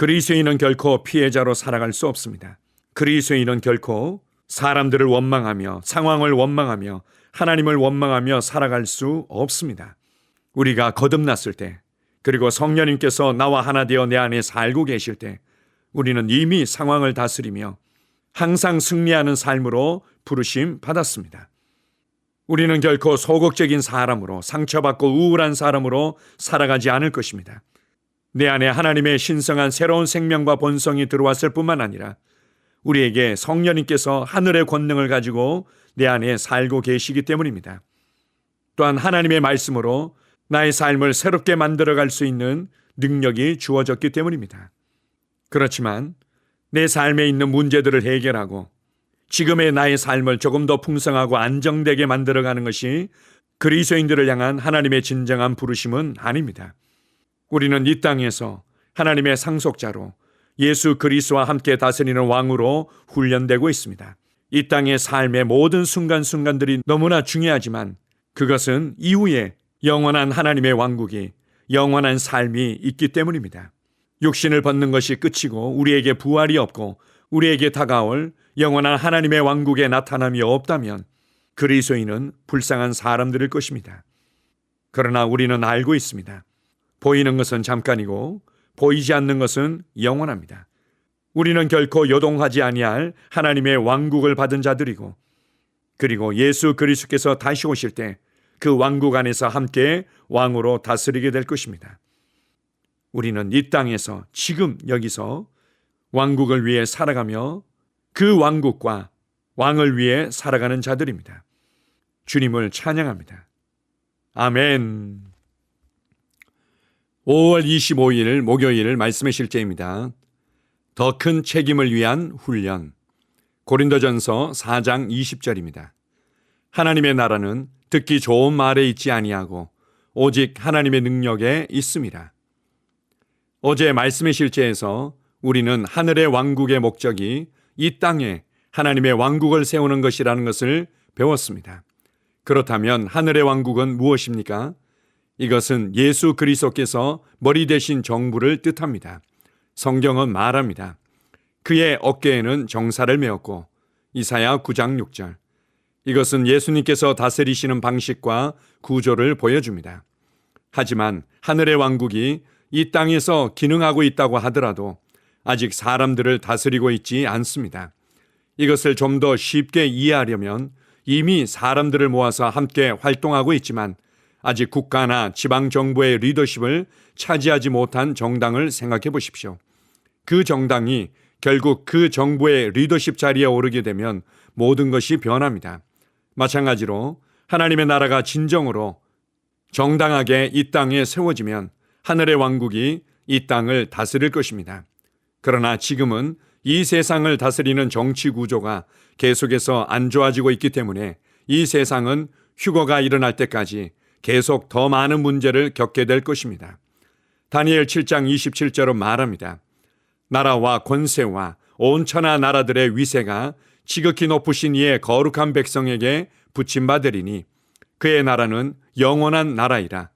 그리스도인은 결코 피해자로 살아갈 수 없습니다. 그리스도인은 결코 사람들을 원망하며 상황을 원망하며 하나님을 원망하며 살아갈 수 없습니다. 우리가 거듭났을 때, 그리고 성령님께서 나와 하나 되어 내 안에 살고 계실 때 우리는 이미 상황을 다스리며 항상 승리하는 삶으로 부르심 받았습니다. 우리는 결코 소극적인 사람으로, 상처받고 우울한 사람으로 살아가지 않을 것입니다. 내 안에 하나님의 신성한 새로운 생명과 본성이 들어왔을 뿐만 아니라 우리에게 성령님께서 하늘의 권능을 가지고 내 안에 살고 계시기 때문입니다. 또한 하나님의 말씀으로 나의 삶을 새롭게 만들어갈 수 있는 능력이 주어졌기 때문입니다. 그렇지만 내 삶에 있는 문제들을 해결하고 지금의 나의 삶을 조금 더 풍성하고 안정되게 만들어가는 것이 그리스도인들을 향한 하나님의 진정한 부르심은 아닙니다. 우리는 이 땅에서 하나님의 상속자로 예수 그리스도와 함께 다스리는 왕으로 훈련되고 있습니다. 이 땅의 삶의 모든 순간순간들이 너무나 중요하지만 그것은 이후에 영원한 하나님의 왕국이, 영원한 삶이 있기 때문입니다. 육신을 벗는 것이 끝이고 우리에게 부활이 없고 우리에게 다가올 영원한 하나님의 왕국의 나타남이 없다면 그리스도인은 불쌍한 사람들일 것입니다. 그러나 우리는 알고 있습니다. 보이는 것은 잠깐이고 보이지 않는 것은 영원합니다. 우리는 결코 요동하지 아니할 하나님의 왕국을 받은 자들이고, 그리고 예수 그리스도께서 다시 오실 때 그 왕국 안에서 함께 왕으로 다스리게 될 것입니다. 우리는 이 땅에서 지금 여기서 왕국을 위해 살아가며 그 왕국과 왕을 위해 살아가는 자들입니다. 주님을 찬양합니다. 아멘. 5월 25일 목요일 말씀의 실제입니다. 더 큰 책임을 위한 훈련. 고린도전서 4장 20절입니다. 하나님의 나라는 듣기 좋은 말에 있지 아니하고 오직 하나님의 능력에 있습니다. 어제 말씀의 실제에서 우리는 하늘의 왕국의 목적이 이 땅에 하나님의 왕국을 세우는 것이라는 것을 배웠습니다. 그렇다면 하늘의 왕국은 무엇입니까? 이것은 예수 그리스도께서 머리 되신 정부를 뜻합니다. 성경은 말합니다. 그의 어깨에는 정사를 메었고, 이사야 9장 6절. 이것은 예수님께서 다스리시는 방식과 구조를 보여줍니다. 하지만 하늘의 왕국이 이 땅에서 기능하고 있다고 하더라도 아직 사람들을 다스리고 있지 않습니다. 이것을 좀 더 쉽게 이해하려면 이미 사람들을 모아서 함께 활동하고 있지만 아직 국가나 지방정부의 리더십을 차지하지 못한 정당을 생각해 보십시오. 그 정당이 결국 그 정부의 리더십 자리에 오르게 되면 모든 것이 변합니다. 마찬가지로 하나님의 나라가 진정으로 정당하게 이 땅에 세워지면 하늘의 왕국이 이 땅을 다스릴 것입니다. 그러나 지금은 이 세상을 다스리는 정치 구조가 계속해서 안 좋아지고 있기 때문에 이 세상은 휴거가 일어날 때까지 계속 더 많은 문제를 겪게 될 것입니다. 다니엘 7장 27절은 말합니다. 나라와 권세와 온 천하 나라들의 위세가 지극히 높으신 이의 거룩한 백성에게 붙임받으리니 그의 나라는 영원한 나라이라.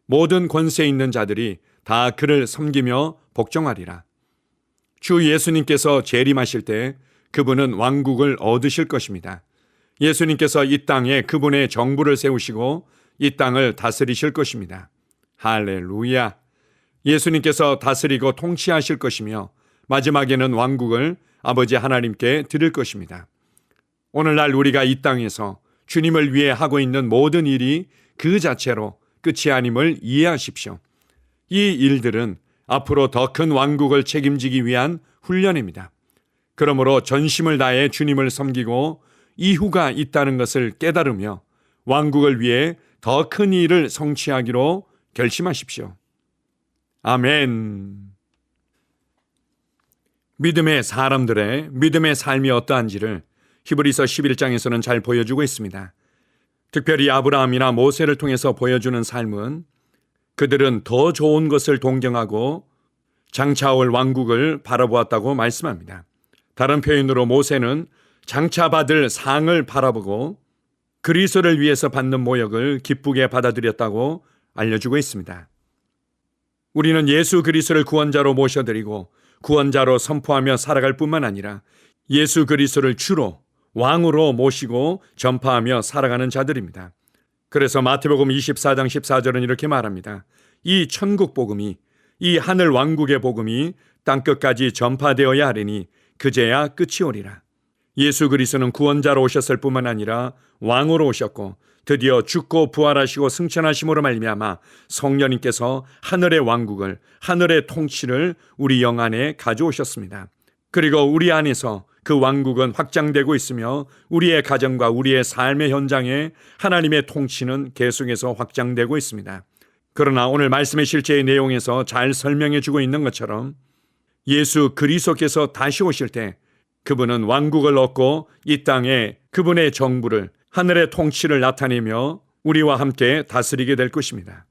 모든 권세 있는 자들이 다 그를 섬기며 복종하리라. 주 예수님께서 재림하실 때 그분은 왕국을 얻으실 것입니다. 예수님께서 이 땅에 그분의 정부를 세우시고 이 땅을 다스리실 것입니다. 할렐루야. 예수님께서 다스리고 통치하실 것이며 마지막에는 왕국을 아버지 하나님께 드릴 것입니다. 오늘날 우리가 이 땅에서 주님을 위해 하고 있는 모든 일이 그 자체로 끝이 아님을 이해하십시오. 이 일들은 앞으로 더 큰 왕국을 책임지기 위한 훈련입니다. 그러므로 전심을 다해 주님을 섬기고 이후가 있다는 것을 깨달으며 왕국을 위해 더 큰 일을 성취하기로 결심하십시오. 아멘. 믿음의 사람들의 믿음의 삶이 어떠한지를 히브리서 11장에서는 잘 보여주고 있습니다. 특별히 아브라함이나 모세를 통해서 보여주는 삶은 그들은 더 좋은 것을 동경하고 장차올 왕국을 바라보았다고 말씀합니다. 다른 표현으로 모세는 장차 받을 상을 바라보고 그리스도를 위해서 받는 모욕을 기쁘게 받아들였다고 알려주고 있습니다. 우리는 예수 그리스도를 구원자로 모셔드리고 구원자로 선포하며 살아갈 뿐만 아니라 예수 그리스도를 주로 왕으로 모시고 전파하며 살아가는 자들입니다. 그래서 마태복음 24장 14절은 이렇게 말합니다. 이 천국 복음이, 이 하늘 왕국의 복음이 땅끝까지 전파되어야 하리니 그제야 끝이 오리라. 예수 그리스도는 구원자로 오셨을 뿐만 아니라 왕으로 오셨고 드디어 죽고 부활하시고 승천하심으로 말미암아 성령님께서 하늘의 왕국을, 하늘의 통치를 우리 영 안에 가져오셨습니다. 그리고 우리 안에서 그 왕국은 확장되고 있으며 우리의 가정과 우리의 삶의 현장에 하나님의 통치는 계속해서 확장되고 있습니다. 그러나 오늘 말씀의 실제의 내용에서 잘 설명해 주고 있는 것처럼 예수 그리스도께서 다시 오실 때 그분은 왕국을 얻고 이 땅에 그분의 정부를, 하늘의 통치를 나타내며 우리와 함께 다스리게 될 것입니다.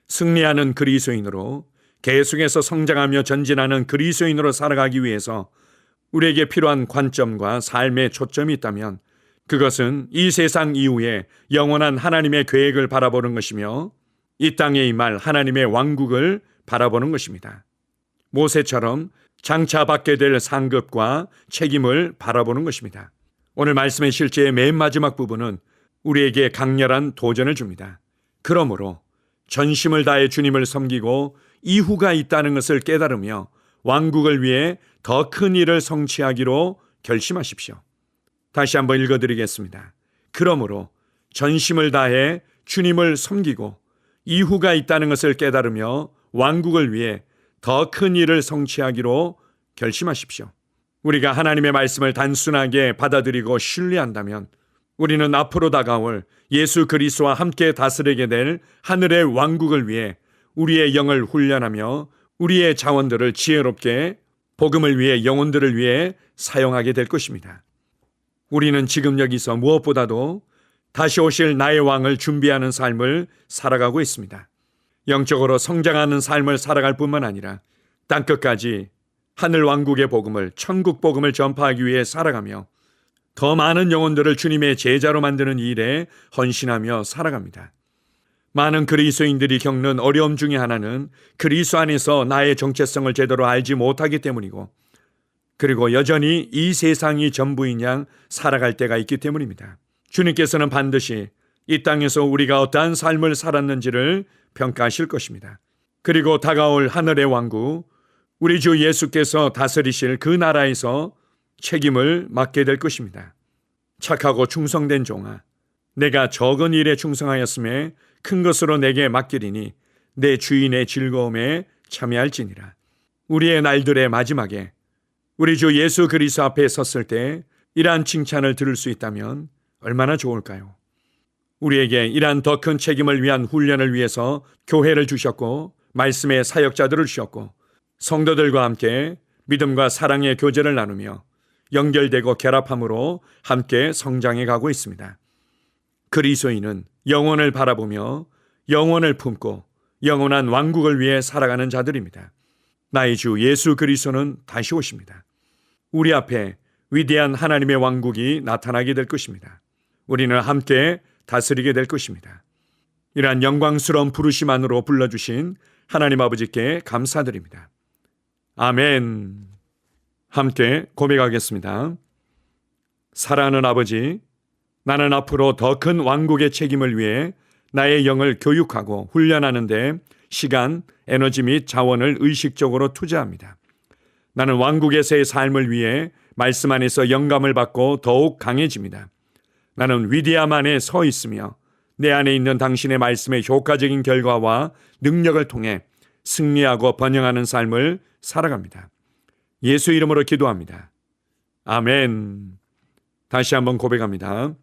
승리하는 그리스도인으로 계속해서 성장하며 전진하는 그리스도인으로 살아가기 위해서 우리에게 필요한 관점과 삶의 초점이 있다면 그것은 이 세상 이후에 영원한 하나님의 계획을 바라보는 것이며 이 땅에 임할 하나님의 왕국을 바라보는 것입니다. 모세처럼 장차 받게 될 상급과 책임을 바라보는 것입니다. 오늘 말씀의 실제의 맨 마지막 부분은 우리에게 강렬한 도전을 줍니다. 그러므로 전심을 다해 주님을 섬기고 이후가 있다는 것을 깨달으며 왕국을 위해 더 큰 일을 성취하기로 결심하십시오. 다시 한번 읽어드리겠습니다. 그러므로 전심을 다해 주님을 섬기고 이후가 있다는 것을 깨달으며 왕국을 위해 더 큰 일을 성취하기로 결심하십시오. 우리가 하나님의 말씀을 단순하게 받아들이고 신뢰한다면 우리는 앞으로 다가올 예수 그리스도와 함께 다스리게 될 하늘의 왕국을 위해 우리의 영을 훈련하며 우리의 자원들을 지혜롭게 복음을 위해, 영혼들을 위해 사용하게 될 것입니다. 우리는 지금 여기서 무엇보다도 다시 오실 나의 왕을 준비하는 삶을 살아가고 있습니다. 영적으로 성장하는 삶을 살아갈 뿐만 아니라 땅끝까지 하늘 왕국의 복음을, 천국 복음을 전파하기 위해 살아가며 더 많은 영혼들을 주님의 제자로 만드는 일에 헌신하며 살아갑니다. 많은 그리스도인들이 겪는 어려움 중에 하나는 그리스도 안에서 나의 정체성을 제대로 알지 못하기 때문이고, 그리고 여전히 이 세상이 전부인 양 살아갈 때가 있기 때문입니다. 주님께서는 반드시 이 땅에서 우리가 어떠한 삶을 살았는지를 평가하실 것입니다. 그리고 다가올 하늘의 왕국, 우리 주 예수께서 다스리실 그 나라에서 책임을 맡게 될 것입니다. 착하고 충성된 종아, 내가 적은 일에 충성하였음에 큰 것으로 내게 맡기리니 내 주인의 즐거움에 참여할지니라. 우리의 날들의 마지막에 우리 주 예수 그리스도 앞에 섰을 때 이러한 칭찬을 들을 수 있다면 얼마나 좋을까요? 우리에게 이러한 더 큰 책임을 위한 훈련을 위해서 교회를 주셨고 말씀의 사역자들을 주셨고 성도들과 함께 믿음과 사랑의 교제를 나누며 연결되고 결합함으로 함께 성장해 가고 있습니다. 그리스도인은 영혼을 바라보며 영혼을 품고 영원한 왕국을 위해 살아가는 자들입니다. 나의 주 예수 그리스도는 다시 오십니다. 우리 앞에 위대한 하나님의 왕국이 나타나게 될 것입니다. 우리는 함께 다스리게 될 것입니다. 이러한 영광스러운 부르심 안으로 불러주신 하나님 아버지께 감사드립니다. 아멘. 함께 고백하겠습니다. 사랑하는 아버지, 나는 앞으로 더 큰 왕국의 책임을 위해 나의 영을 교육하고 훈련하는데 시간, 에너지 및 자원을 의식적으로 투자합니다. 나는 왕국에서의 삶을 위해 말씀 안에서 영감을 받고 더욱 강해집니다. 나는 위대함 안에 서 있으며 내 안에 있는 당신의 말씀의 효과적인 결과와 능력을 통해 승리하고 번영하는 삶을 살아갑니다. 예수 이름으로 기도합니다. 아멘. 다시 한번 고백합니다.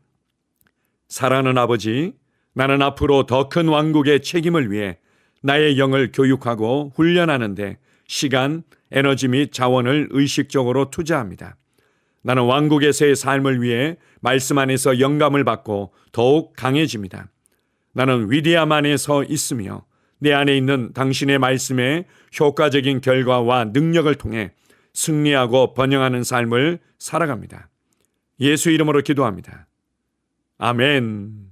사랑하는 아버지, 나는 앞으로 더 큰 왕국의 책임을 위해 나의 영을 교육하고 훈련하는데 시간, 에너지 및 자원을 의식적으로 투자합니다. 나는 왕국에서의 삶을 위해 말씀 안에서 영감을 받고 더욱 강해집니다. 나는 위대함 안에 서 있으며 내 안에 있는 당신의 말씀의 효과적인 결과와 능력을 통해 승리하고 번영하는 삶을 살아갑니다. 예수 이름으로 기도합니다. 아멘.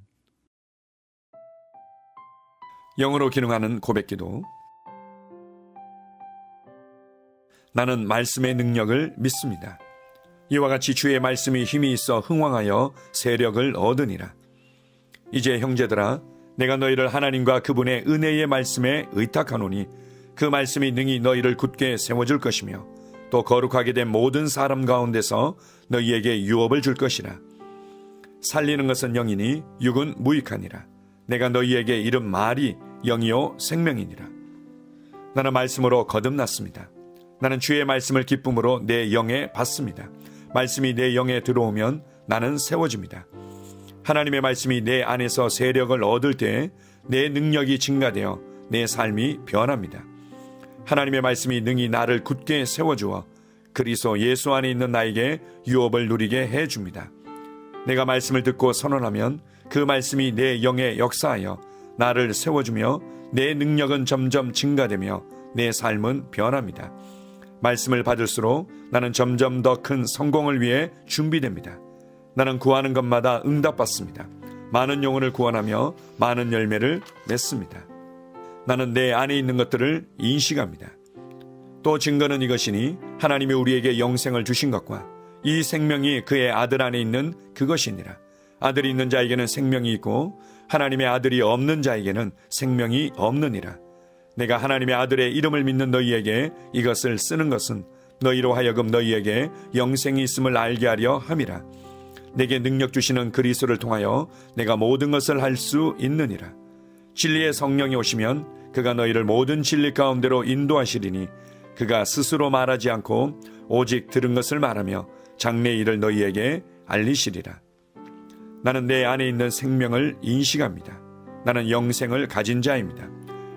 영으로 기능하는 고백기도. 나는 말씀의 능력을 믿습니다. 이와 같이 주의 말씀이 힘이 있어 흥왕하여 세력을 얻으니라. 이제 형제들아, 내가 너희를 하나님과 그분의 은혜의 말씀에 의탁하노니 그 말씀이 능히 너희를 굳게 세워줄 것이며 또 거룩하게 된 모든 사람 가운데서 너희에게 유업을 줄 것이라. 살리는 것은 영이니 육은 무익하니라. 내가 너희에게 이른 말이 영이요 생명이니라. 나는 말씀으로 거듭났습니다. 나는 주의 말씀을 기쁨으로 내 영에 받습니다. 말씀이 내 영에 들어오면 나는 세워집니다. 하나님의 말씀이 내 안에서 세력을 얻을 때 내 능력이 증가되어 내 삶이 변합니다. 하나님의 말씀이 능히 나를 굳게 세워주어 그리스도 예수 안에 있는 나에게 유업을 누리게 해줍니다. 내가 말씀을 듣고 선언하면 그 말씀이 내 영에 역사하여 나를 세워주며 내 능력은 점점 증가되며 내 삶은 변합니다. 말씀을 받을수록 나는 점점 더 큰 성공을 위해 준비됩니다. 나는 구하는 것마다 응답받습니다. 많은 영혼을 구원하며 많은 열매를 맺습니다. 나는 내 안에 있는 것들을 인식합니다. 또 증거는 이것이니 하나님이 우리에게 영생을 주신 것과 이 생명이 그의 아들 안에 있는 그것이니라. 아들이 있는 자에게는 생명이 있고 하나님의 아들이 없는 자에게는 생명이 없느니라. 내가 하나님의 아들의 이름을 믿는 너희에게 이것을 쓰는 것은 너희로 하여금 너희에게 영생이 있음을 알게 하려 함이라. 내게 능력 주시는 그리스도를 통하여 내가 모든 것을 할 수 있느니라. 진리의 성령이 오시면 그가 너희를 모든 진리 가운데로 인도하시리니 그가 스스로 말하지 않고 오직 들은 것을 말하며 장래 일을 너희에게 알리시리라. 나는 내 안에 있는 생명을 인식합니다. 나는 영생을 가진 자입니다.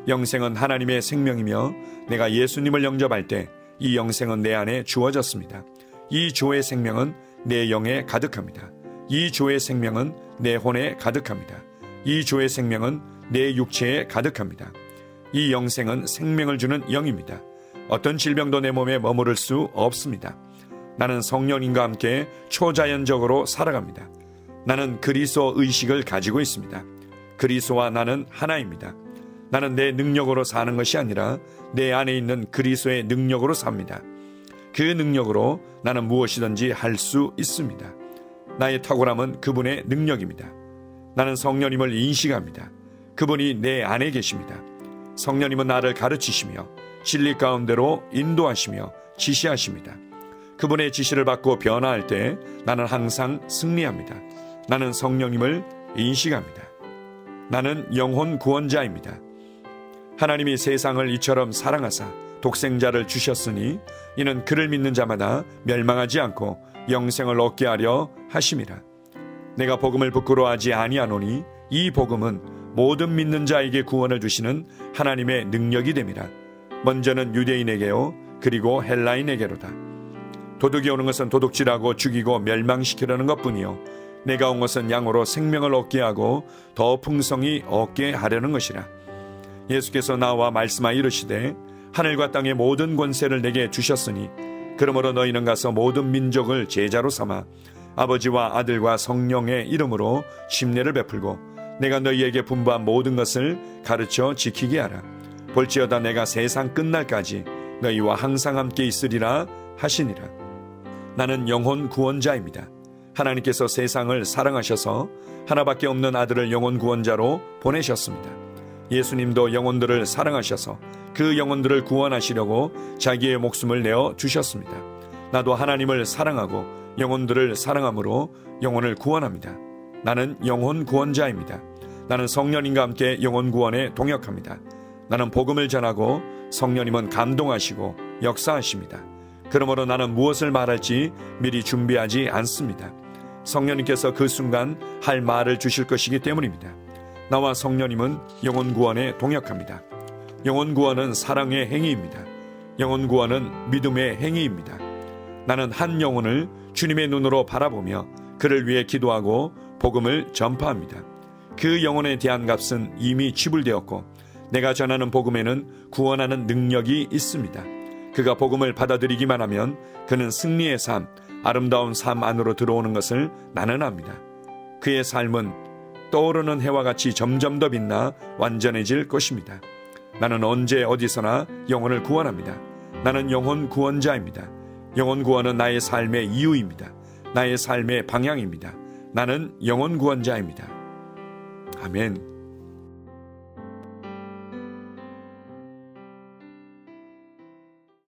영생은 하나님의 생명이며 내가 예수님을 영접할 때 이 영생은 내 안에 주어졌습니다. 이 조의 생명은 내 영에 가득합니다. 이 조의 생명은 내 혼에 가득합니다. 이 조의 생명은 내 육체에 가득합니다. 이 영생은 생명을 주는 영입니다. 어떤 질병도 내 몸에 머무를 수 없습니다. 나는 성령님과 함께 초자연적으로 살아갑니다. 나는 그리스도 의식을 가지고 있습니다. 그리스도와 나는 하나입니다. 나는 내 능력으로 사는 것이 아니라 내 안에 있는 그리스도의 능력으로 삽니다. 그 능력으로 나는 무엇이든지 할 수 있습니다. 나의 탁월함은 그분의 능력입니다. 나는 성령님을 인식합니다. 그분이 내 안에 계십니다. 성령님은 나를 가르치시며 진리 가운데로 인도하시며 지시하십니다. 그분의 지시를 받고 변화할 때 나는 항상 승리합니다. 나는 성령님을 인식합니다. 나는 영혼 구원자입니다. 하나님이 세상을 이처럼 사랑하사 독생자를 주셨으니 이는 그를 믿는 자마다 멸망하지 않고 영생을 얻게 하려 하심이라. 내가 복음을 부끄러워하지 아니하노니 이 복음은 모든 믿는 자에게 구원을 주시는 하나님의 능력이 됨이라. 먼저는 유대인에게요 그리고 헬라인에게로다. 도둑이 오는 것은 도둑질하고 죽이고 멸망시키려는 것뿐이요 내가 온 것은 양으로 생명을 얻게 하고 더 풍성히 얻게 하려는 것이라. 예수께서 나와 말씀하여 이르시되 하늘과 땅의 모든 권세를 내게 주셨으니 그러므로 너희는 가서 모든 민족을 제자로 삼아 아버지와 아들과 성령의 이름으로 침례를 베풀고 내가 너희에게 분부한 모든 것을 가르쳐 지키게 하라. 볼지어다 내가 세상 끝날까지 너희와 항상 함께 있으리라 하시니라. 나는 영혼 구원자입니다. 하나님께서 세상을 사랑하셔서 하나밖에 없는 아들을 영혼 구원자로 보내셨습니다. 예수님도 영혼들을 사랑하셔서 그 영혼들을 구원하시려고 자기의 목숨을 내어 주셨습니다. 나도 하나님을 사랑하고 영혼들을 사랑함으로 영혼을 구원합니다. 나는 영혼 구원자입니다. 나는 성령님과 함께 영혼 구원에 동역합니다. 나는 복음을 전하고 성령님은 감동하시고 역사하십니다. 그러므로 나는 무엇을 말할지 미리 준비하지 않습니다. 성령님께서 그 순간 할 말을 주실 것이기 때문입니다. 나와 성령님은 영혼 구원에 동역합니다. 영혼 구원은 사랑의 행위입니다. 영혼 구원은 믿음의 행위입니다. 나는 한 영혼을 주님의 눈으로 바라보며 그를 위해 기도하고 복음을 전파합니다. 그 영혼에 대한 값은 이미 지불되었고 내가 전하는 복음에는 구원하는 능력이 있습니다. 그가 복음을 받아들이기만 하면 그는 승리의 삶, 아름다운 삶 안으로 들어오는 것을 나는 압니다. 그의 삶은 떠오르는 해와 같이 점점 더 빛나 완전해질 것입니다. 나는 언제 어디서나 영혼을 구원합니다. 나는 영혼 구원자입니다. 영혼 구원은 나의 삶의 이유입니다. 나의 삶의 방향입니다. 나는 영혼 구원자입니다. 아멘.